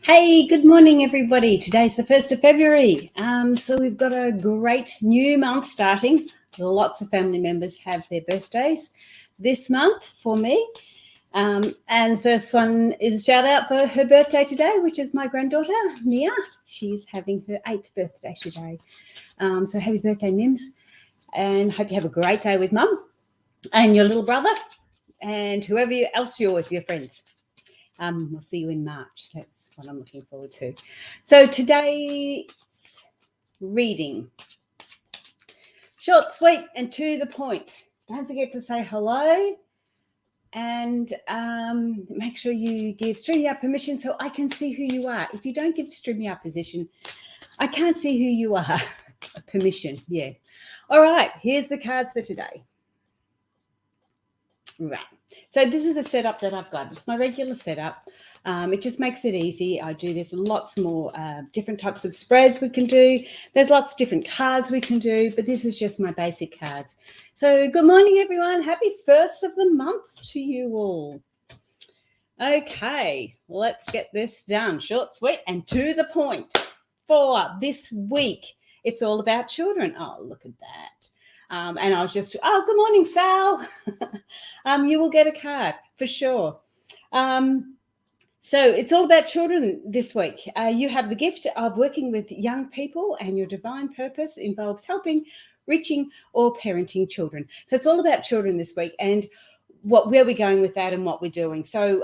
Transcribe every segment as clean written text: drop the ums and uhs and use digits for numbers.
Hey, good morning, everybody. Today's the 1st of February. So we've got a great new month starting. Lots of family members have their birthdays this month for me. And the first one is a shout out for her birthday today, which is my granddaughter, Mia. She's having her 8th birthday today. So happy birthday, Mims. And hope you have a great day with Mum and your little brother and whoever else you're with, your friends. We'll see you in March. That's what I'm looking forward to. So today's reading. Short, sweet, and to the point. Don't forget to say hello and make sure you give StreamYard permission so I can see who you are. If you don't give StreamYard permission, I can't see who you are. Permission, yeah. All right, here's the cards for today. Right. So this is the setup that I've got. It's my regular setup. It just makes it easy. There's lots more different types of spreads we can do. There's lots of different cards we can do, but this is just my basic cards. So good morning, everyone. Happy 1st of the month to you all. Okay, let's get this done. Short, sweet, and to the point. For this week, it's all about children. Oh, look at that. And I was just, good morning, Sal. You will get a card for sure. So it's all about children this week. You have the gift of working with young people, and your divine purpose involves helping, reaching, or parenting children. So it's all about children this week, and where we're going with that and what we're doing. So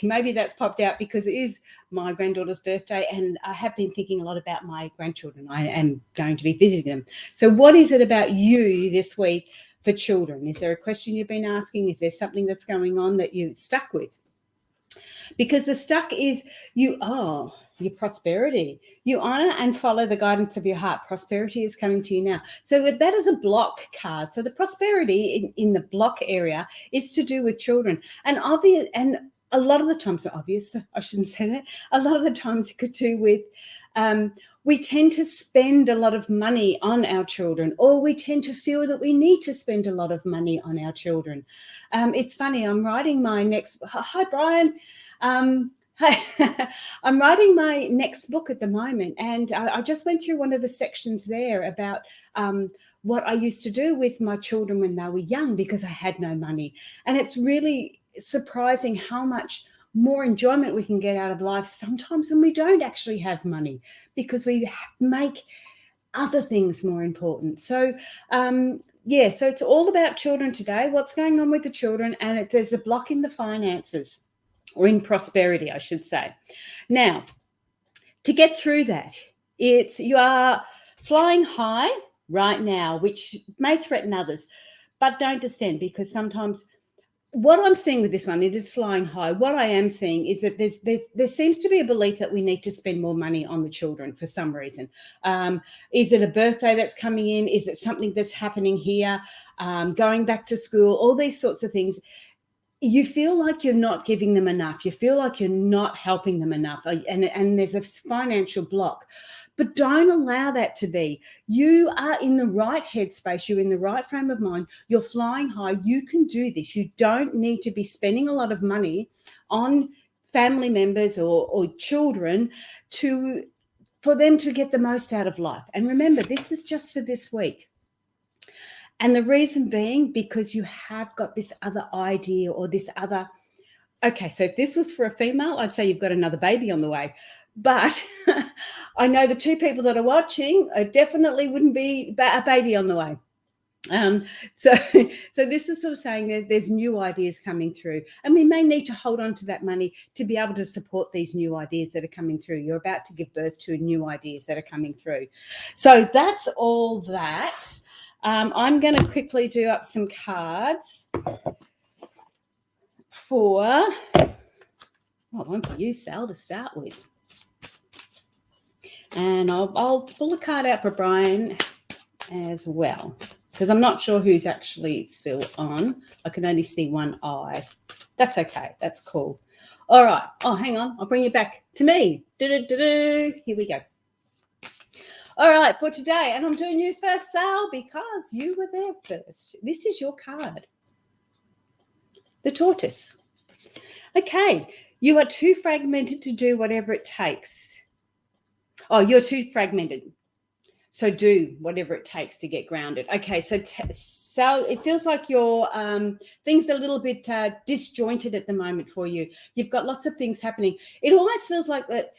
maybe that's popped out because it is my granddaughter's birthday, and I have been thinking a lot about my grandchildren. I am going to be visiting them. So what is it about you this week for children? Is there a question you've been asking? Is there something that's going on that you're stuck with? Because the stuck is your prosperity. You honor and follow the guidance of your heart. Prosperity is coming to you now. So that is a block card. So the prosperity in the block area is to do with children. And a lot of the times, obvious, I shouldn't say that. A lot of the times it could do with we tend to spend a lot of money on our children, or we tend to feel that we need to spend a lot of money on our children. It's funny, I'm writing my next, hi Brian, I'm writing my next book at the moment, and I just went through one of the sections there about what I used to do with my children when they were young because I had no money. And it's really surprising how much more enjoyment we can get out of life sometimes when we don't actually have money, because we make other things more important. So so it's all about children today, what's going on with the children, and there's a block in the finances, or in prosperity, I should say. Now, to get through that, you are flying high right now, which may threaten others, but don't descend, because sometimes what I'm seeing with this one, it is flying high. What I am seeing is that there seems to be a belief that we need to spend more money on the children for some reason. Is it a birthday that's coming in? Is it something that's happening here? Going back to school, all these sorts of things. You feel like you're not giving them enough. You feel like you're not helping them enough. And there's a financial block. But don't allow that to be. You are in the right headspace. You're in the right frame of mind. You're flying high. You can do this. You don't need to be spending a lot of money on family members or children for them to get the most out of life. And remember, this is just for this week. And the reason being, because you have got this other idea or this other, okay, so if this was for a female, I'd say you've got another baby on the way. But I know the two people that are watching definitely wouldn't be a baby on the way. So this is sort of saying that there's new ideas coming through, and we may need to hold on to that money to be able to support these new ideas that are coming through. You're about to give birth to new ideas that are coming through. So that's all that. I'm going to quickly do up some cards for one for you, Sal, to start with. And I'll pull a card out for Brian as well, because I'm not sure who's actually still on. I can only see one eye. That's okay. That's cool. All right. Oh, hang on. I'll bring you back to me. Here we go. All right, for today, and I'm doing you first, Sal, because you were there first. This is your card. The tortoise. Okay, You are too fragmented to do whatever it takes. Oh, you're too fragmented. So do whatever it takes to get grounded. Okay, so it feels like your things are a little bit disjointed at the moment for you. You've got lots of things happening. It almost feels like that.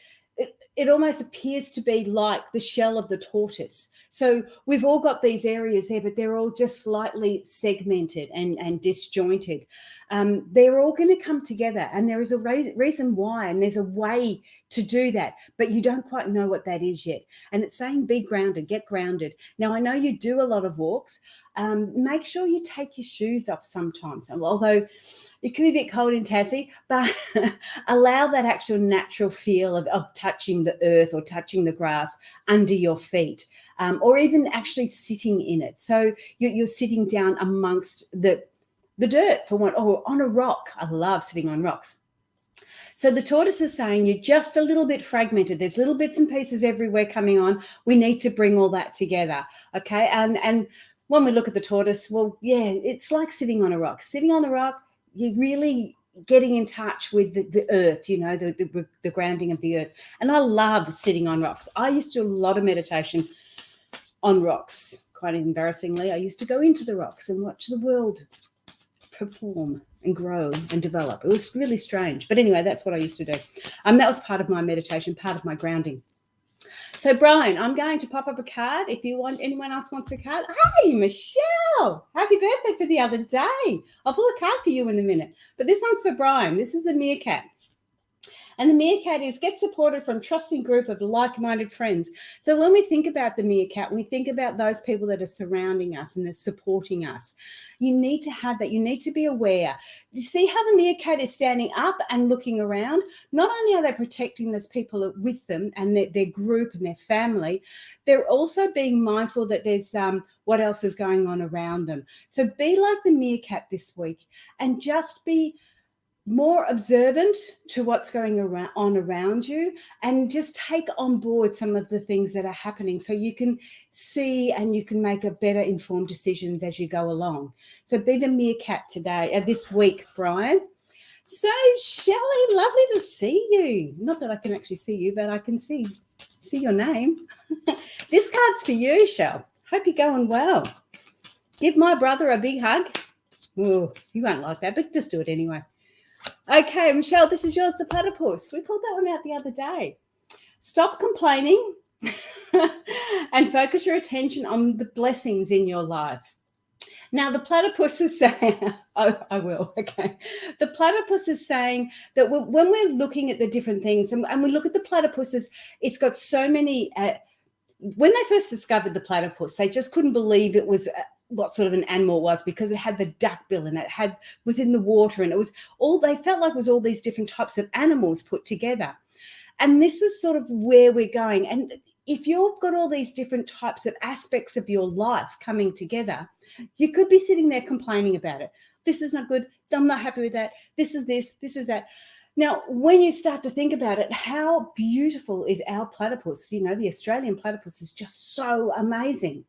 It almost appears to be like the shell of the tortoise. So we've all got these areas there, but they're all just slightly segmented and disjointed. They're all going to come together, and there is a reason why, and there's a way to do that, but you don't quite know what that is yet. And it's saying be grounded, get grounded. Now, I know you do a lot of walks. Make sure you take your shoes off sometimes, although it can be a bit cold in Tassie, but allow that actual natural feel of touching the earth or touching the grass under your feet, or even actually sitting in it. So you're sitting down amongst the dirt for one, or on a rock. I love sitting on rocks. So the tortoise is saying you're just a little bit fragmented. There's little bits and pieces everywhere coming on. We need to bring all that together, okay? And when we look at the tortoise, well, yeah, it's like sitting on a rock. Sitting on a rock, you're really getting in touch with the earth, you know, the grounding of the earth. And I love sitting on rocks. I used to do a lot of meditation on rocks. Quite embarrassingly, I used to go into the rocks and watch the world perform and grow and develop. It was really strange. But anyway, that's what I used to do. That was part of my meditation, part of my grounding. So, Brian, I'm going to pop up a card. If anyone else wants a card. Hey, Michelle, happy birthday for the other day. I'll pull a card for you in a minute. But this one's for Brian. This is a meerkat. And the meerkat is get supported from trusting group of like-minded friends. So when we think about the meerkat, we think about those people that are surrounding us and they're supporting us. You need to have that. You need to be aware. You see how the meerkat is standing up and looking around? Not only are they protecting those people with them and their group and their family, they're also being mindful that there's what else is going on around them. So be like the meerkat this week and just be more observant to what's going on around you, and just take on board some of the things that are happening so you can see and you can make a better informed decisions as you go along. So be the meerkat today, this week, Brian. So Shelley, lovely to see you. Not that I can actually see you, but I can see your name. This card's for you, Shell. Hope you're going well. Give my brother a big hug. Oh, he won't like that, but just do it anyway. Okay, Michelle, this is yours, the platypus. We pulled that one out the other day. Stop complaining and focus your attention on the blessings in your life. Now, the platypus is saying, I will, okay. The platypus is saying that when we're looking at the different things and we look at the platypuses, it's got so many, when they first discovered the platypus, they just couldn't believe it was what sort of an animal it was, because it had the duck bill and it was in the water, and it was all, they felt like it was all these different types of animals put together. And this is sort of where we're going. And if you've got all these different types of aspects of your life coming together, you could be sitting there complaining about it. This is not good. I'm not happy with that. This is this is that. Now, when you start to think about it, how beautiful is our platypus? You know, the Australian platypus is just so amazing.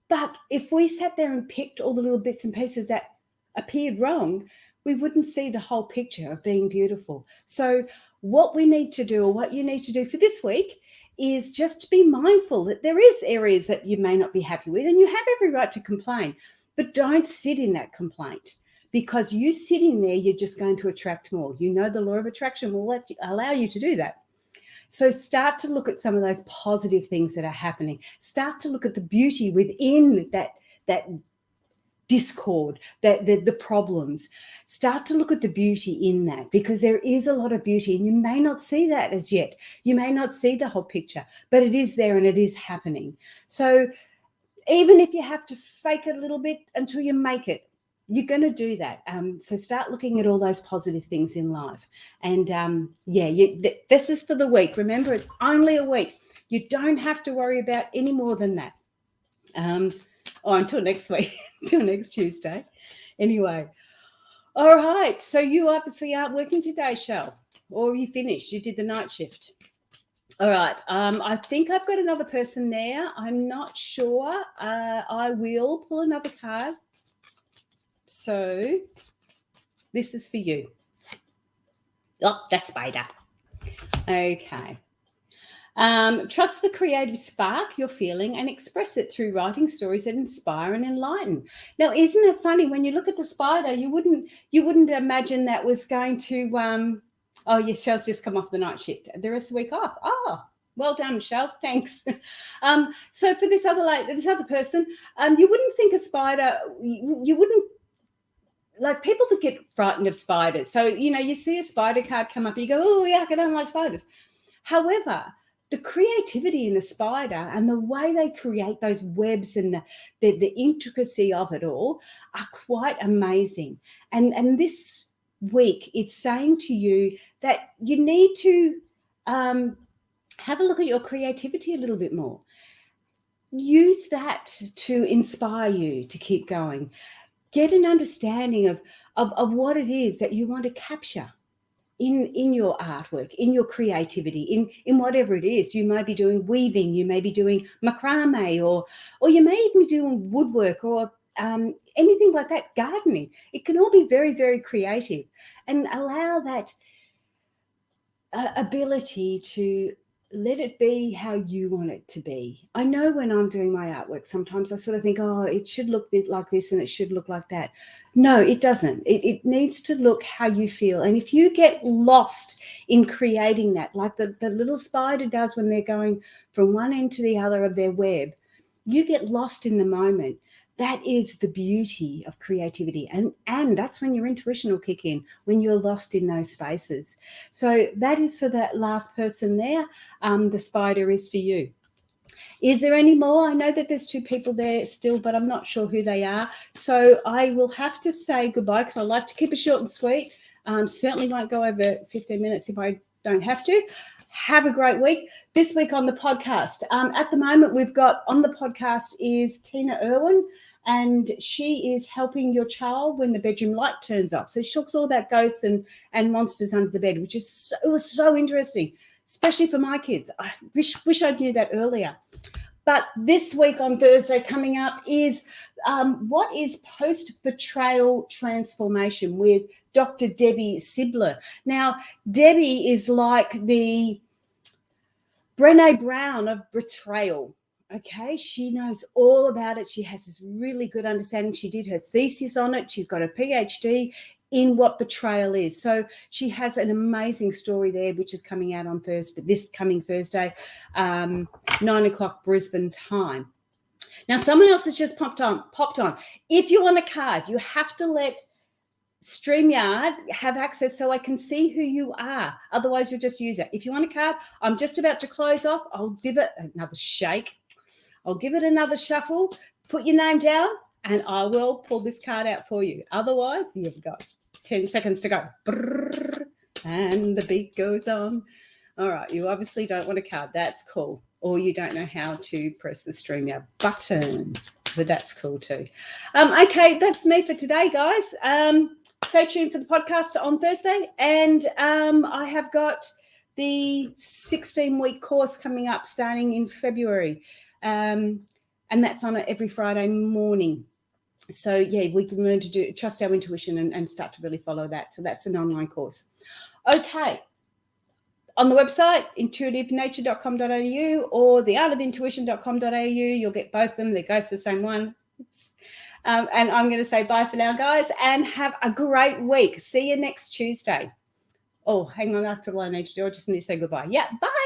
But if we sat there and picked all the little bits and pieces that appeared wrong, we wouldn't see the whole picture of being beautiful. So what we need to do, or what you need to do for this week, is just to be mindful that there is areas that you may not be happy with, and you have every right to complain, but don't sit in that complaint, because you sitting there, you're just going to attract more. You know, the law of attraction will allow you to do that. So start to look at some of those positive things that are happening. Start to look at the beauty within that discord, the problems. Start to look at the beauty in that, because there is a lot of beauty, and you may not see that as yet. You may not see the whole picture, but it is there and it is happening. So even if you have to fake it a little bit until you make it, you're going to do that. So start looking at all those positive things in life. And this is for the week. Remember, it's only a week. You don't have to worry about any more than that. Until next week, until next Tuesday. Anyway, all right. So you obviously aren't working today, Shell, or you finished. You did the night shift. All right. I think I've got another person there. I'm not sure. I will pull another card. So this is for you. Oh, that's spider. Okay. Trust the creative spark you're feeling and express it through writing stories that inspire and enlighten. Now, isn't it funny when you look at the spider? You wouldn't imagine that was going to. Oh, yeah, Michelle's just come off the night shift. The rest of the week off. Oh, well done, Michelle. Thanks. So for this other person, you wouldn't think a spider. You wouldn't. Like, people that get frightened of spiders. So, you see a spider card come up, you go, oh, yeah, I don't like spiders. However, the creativity in the spider and the way they create those webs and the intricacy of it all are quite amazing. And this week, it's saying to you that you need to have a look at your creativity a little bit more. Use that to inspire you to keep going. Get an understanding of what it is that you want to capture in your artwork, in your creativity, in whatever it is. You may be doing weaving, you may be doing macrame, or you may even be doing woodwork or anything like that, gardening. It can all be very, very creative, and allow that ability to let it be how you want it to be. I know when I'm doing my artwork, sometimes I sort of think, oh, it should look a bit like this and it should look like that. No, it doesn't. It needs to look how you feel. And if you get lost in creating that, like the little spider does when they're going from one end to the other of their web, you get lost in the moment. That is the beauty of creativity. And that's when your intuition will kick in, when you're lost in those spaces. So that is for that last person there. The spider is for you. Is there any more? I know that there's 2 people there still, but I'm not sure who they are. So I will have to say goodbye, because I like to keep it short and sweet. Certainly won't go over 15 minutes if I don't have to. Have a great week. This week on the podcast, at the moment we've got on the podcast is Tina Irwin, and she is helping your child when the bedroom light turns off. So she looks all that ghosts and monsters under the bed, which is it was so interesting, especially for my kids. I wish I knew that earlier. But this week on Thursday coming up is what is post-betrayal transformation with Dr. Debbie Sibler. Now, Debbie is like the Brené Brown of betrayal. Okay, she knows all about it. She has this really good understanding. She did her thesis on it. She's got a PhD in what betrayal is. So she has an amazing story there, which is coming out on Thursday, this coming Thursday, 9:00 Brisbane time. Now, someone else has just popped on. If you want a card, you have to let StreamYard have access so I can see who you are. Otherwise, you'll just use it. If you want a card, I'm just about to close off. I'll give it another shake. I'll give it another shuffle. Put your name down, and I will pull this card out for you. Otherwise, you've got 10 seconds to go. Brrr, and the beat goes on. All right, you obviously don't want a card. That's cool. Or you don't know how to press the StreamYard button. But that's cool too. Okay, that's me for today, guys. Stay tuned for the podcast on Thursday. And I have got the 16-week course coming up starting in February. And that's on every Friday morning. So, yeah, we can learn to trust our intuition and start to really follow that. So that's an online course. Okay. On the website, intuitivenature.com.au or theartofintuition.com.au, you'll get both of them. They go to the same one. And I'm going to say bye for now, guys, and have a great week. See you next Tuesday. Oh, hang on. That's all I need to do. I just need to say goodbye. Yeah, bye.